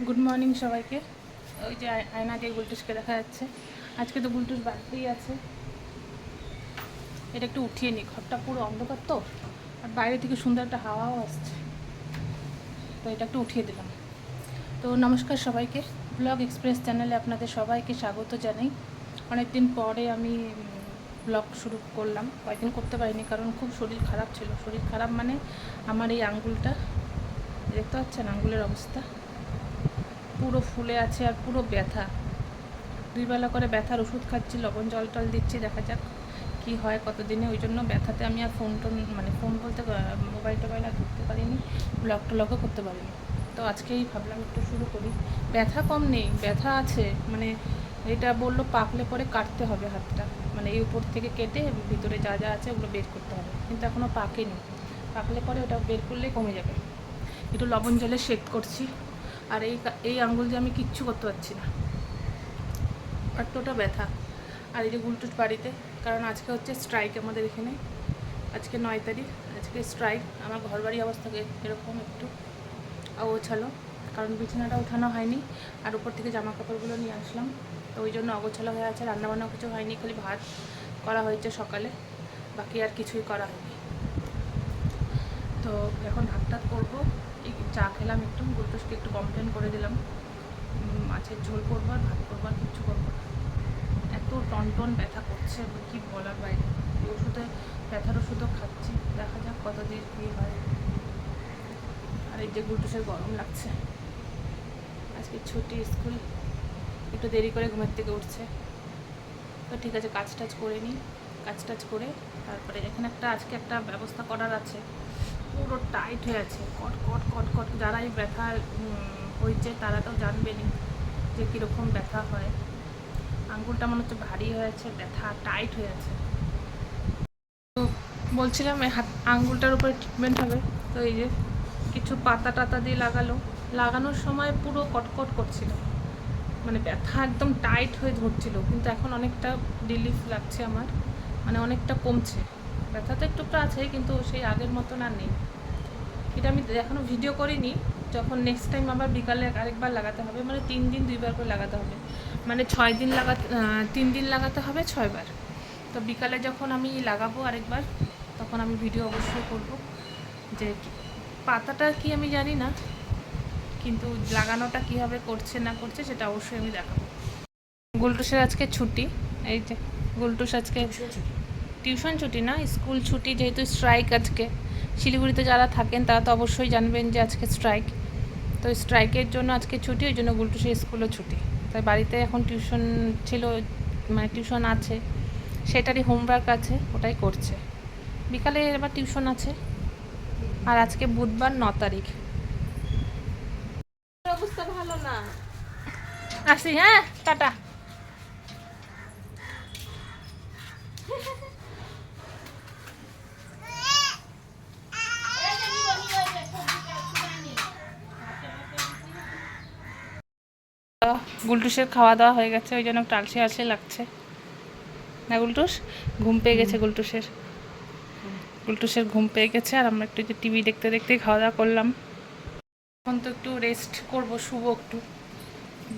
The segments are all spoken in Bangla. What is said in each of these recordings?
গুড মর্নিং সবাইকে। ওই যে আয়না দিয়ে গুলটুসকে দেখা যাচ্ছে। আজকে তো গুলটুস বাড়িতেই আছে। এটা একটু উঠিয়ে নিই, ঘরটা পুরো অন্ধকার তো, আর বাইরে থেকে সুন্দর একটা হাওয়াও আসছে, তো এটা একটু উঠিয়ে দিলাম। তো নমস্কার সবাইকে, ব্লগ এক্সপ্রেস চ্যানেলে আপনাদের সবাইকে স্বাগত জানাই। অনেক দিন পরে আমি ব্লগ শুরু করলাম, কয়েকদিন করতে পারিনি কারণ খুব শরীর খারাপ ছিল। শরীর খারাপ মানে আমার এই আঙ্গুলটা দেখতে পাচ্ছেন, আঙ্গুলের অবস্থা পুরো ফুলে আছে আর পুরো ব্যথা। 2 বেলা করে ব্যথার ওষুধ খাচ্ছি, লবণ জল টল দিচ্ছি, দেখা যাক কী হয় কতদিনে। ওই জন্য ব্যথাতে আমি আর ফোন বলতে মোবাইল টোবাইল আর ধরতে পারিনি, ব্লগ টলগও করতে পারিনি। তো আজকেই ভাবলাম একটু শুরু করি। ব্যথা কম নেই, ব্যথা আছে, মানে এটা বললো পাকলে পরে কাটতে হবে হাতটা, মানে এই উপর থেকে কেটে ভিতরে যা যা আছে ওগুলো বের করতে হবে, কিন্তু এখনও পাকেনি। পাকলে পরে ওটা বের করলেই কমে যাবে। একটু লবণ জলে সেক করছি। আর এই আঙ্গুল দিয়ে আমি কিচ্ছু করতে পারছি না, এতটা ব্যথা। আর এই যে গুলটুস বাড়িতে, কারণ আজকে হচ্ছে স্ট্রাইক আমাদের এখানে। আজকে 9 তারিখ, আজকে স্ট্রাইক। আমার ঘর বাড়ি অবস্থা এরকম একটু অগোছালো, কারণ বিছানাটা উঠানো হয়নি, আর উপর থেকে জামা কাপড়গুলো নিয়ে আসলাম, তো ওই জন্য অগোছালো হয়ে আছে। রান্নাবান্না কিছু হয়নি, খালি ভাত করা হয়েছে সকালে, বাকি আর কিছুই করা হয়নি। তো এখন ভাত টাত করবো। এই চা খেলাম একটু, গুলটুসকে একটু কমপ্লেন করে দিলাম, মাছের ঝোল করবো আর ভাত করবো, আর কিছু করবো না। এত টনটন ব্যথা করছে কি বলার বাইরে। এই ওষুধে, ব্যথার ওষুধও খাচ্ছি, দেখা যাক কতদিন কী হয়। আর এই যে গুলটুসের গরম লাগছে, আজকে ছুটি স্কুল, একটু দেরি করে ঘুমের থেকে উঠছে। তো ঠিক আছে, কাজ টাজ করে নিই, কাজ টাজ করে তারপরে এখানে আজকে একটা ব্যবস্থা করার আছে। পুরো টাইট হয়ে আছে, কট কট কট কট। যারা এই ব্যথা হয়েছে তারা তো জানবেনই যে কীরকম ব্যথা হয়। আঙ্গুলটা মনে হচ্ছে ভারী হয়েছে, ব্যথা টাইট হয়ে আছে। তো বলছিলাম এই আঙ্গুলটার উপরে ট্রিটমেন্ট হবে। তো এই যে কিছু পাতা টাতা দিয়ে লাগানোর সময় পুরো কটকট করছিল, মানে ব্যথা একদম টাইট হয়ে ধরছিল, কিন্তু এখন অনেকটা রিলিফ লাগছে আমার, মানে অনেকটা কমছে। ব্যথা তো একটু আছে, কিন্তু সেই আগের মতন আর নেই। এটা আমি এখনও ভিডিও করিনি, যখন নেক্সট টাইম আবার বিকালে আরেকবার লাগাতে হবে, মানে 3 দিন 2 বার করে লাগাতে হবে, মানে 6 দিন 3 দিন লাগাতে হবে 6 বার। তো বিকালে যখন আমি লাগাবো আরেকবার, তখন আমি ভিডিও অবশ্যই করব। যে পাতাটা কি আমি জানি না, কিন্তু লাগানোটা কীভাবে করছে না করছে সেটা অবশ্যই আমি দেখাবো। গুলটুসের আজকে ছুটি, এই যে গুলটুস আজকে টিউশন ছুটি না, স্কুল ছুটি, যেহেতু স্ট্রাইক আজকে। শিলিগুড়িতে যারা থাকেন তারা তো অবশ্যই জানবেন যে আজকে স্ট্রাইক। তো স্ট্রাইকের জন্য আজকে ছুটি, ওই জন্য গুলটুসের স্কুলও ছুটি। তাই বাড়িতে এখন টিউশন ছিল, মানে টিউশন আছে, সেটারই হোমওয়ার্ক আছে, ওটাই করছে। বিকালে এবার টিউশন আছে। আর আজকে বুধবার 9 তারিখ। অবস্থা ভালো না। আসি, হ্যাঁ, টাটা। গুলটুসের খাওয়া দাওয়া হয়ে গেছে, ওই জন্য একটু আলসে আলসে লাগছে না গুলটুস? ঘুম পেয়ে গেছে গুলটুসের ঘুম পেয়ে গেছে। আর আমরা একটু টিভি দেখতে দেখতেই খাওয়া দাওয়া করলাম। এখন তো একটু রেস্ট করবো, শুবো একটু,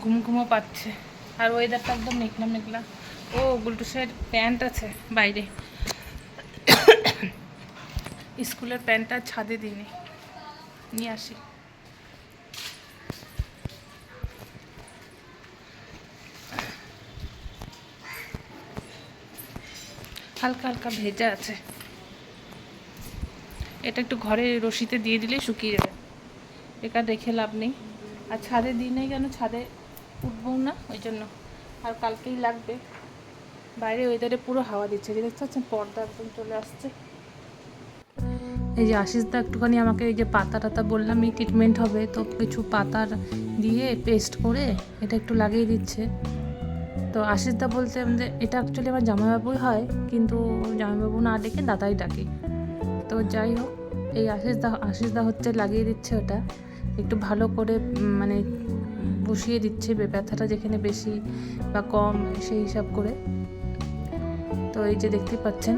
ঘুম ঘুমও পাচ্ছে। আর ওয়েদারটা একদম মেঘলা মেঘলা। ও গুলটুসের প্যান্ট আছে বাইরে, স্কুলের প্যান্টটা ছাদে দিইনি, নিয়ে আসি। হালকা হালকা ভেজা আছে, এটা একটু ঘরে রশিতে দিয়ে দিলেই শুকিয়ে যাবে, বেকার রেখে লাভ নেই। আর ছাদে দিই নেই কেন, ছাদে উঠবো না ওই জন্য, আর কালকেই লাগবে। বাইরে ওয়েদারে পুরো হাওয়া দিচ্ছে, যে দেখতে পাচ্ছেন পর্দা একদম চলে আসছে। এই যে আশিসদা একটুখানি আমাকে এই যে পাতা টাতা বললাম এই ট্রিটমেন্ট হবে, তো কিছু পাতার দিয়ে পেস্ট করে এটা একটু লাগিয়ে দিচ্ছে। তো আশিসদা বলতে যে এটা অ্যাকচুয়ালি আমার জামাইবাবুই হয়, কিন্তু জামাইবাবু না ডেকে দাদাই ডাকে। তো যাই হোক, এই আশিসদা হচ্ছে লাগিয়ে দিচ্ছে ওটা, একটু ভালো করে মানে বসিয়ে দিচ্ছে ব্যথাটা যেখানে বেশি বা কম সেই হিসাব করে। তো এই যে দেখতে পাচ্ছেন,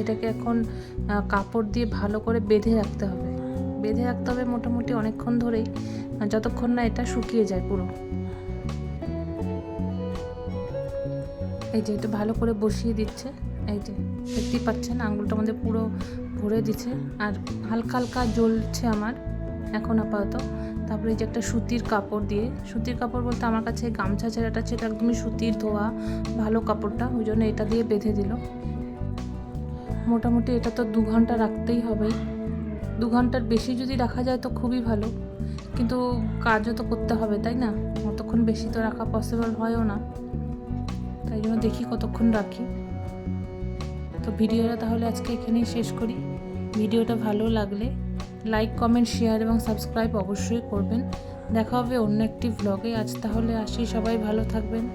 এটাকে এখন কাপড় দিয়ে ভালো করে বেঁধে রাখতে হবে মোটামুটি অনেকক্ষণ ধরেই, আর যতক্ষণ না এটা শুকিয়ে যায় পুরো। এই যে এটা ভালো করে বসিয়ে দিচ্ছে, এই যে দেখতেই পাচ্ছেন আঙুলটার মধ্যে পুরো ভরে দিচ্ছে, আর হালকা হালকা জ্বলছে আমার এখন আপাতত। তারপরে এই যে একটা সুতির কাপড় দিয়ে, সুতির কাপড় বলতে আমার কাছে গামছা ছেঁড়াটা ছিল একদমই সুতির ধোয়া ভালো কাপড়টা, ওই জন্য এটা দিয়ে বেঁধে দিল। মোটামুটি এটা তো 2 ঘন্টা রাখতেই হবেই, 2 ঘন্টার বেশি যদি রাখা যায় তো খুবই ভালো, কিন্তু কাজও তো করতে হবে তাই না, অতক্ষণ বেশি তো রাখা পসিবল হয়ও না, তাই জন্য দেখি কতক্ষণ রাখি। তো ভিডিওটা তাহলে আজকে এখানেই শেষ করি। ভিডিওটা ভালো লাগলে লাইক, কমেন্ট, শেয়ার এবং সাবস্ক্রাইব অবশ্যই করবেন। দেখা হবে অন্য একটি ভ্লগে। আজ তাহলে আসি, সবাই ভালো থাকবেন।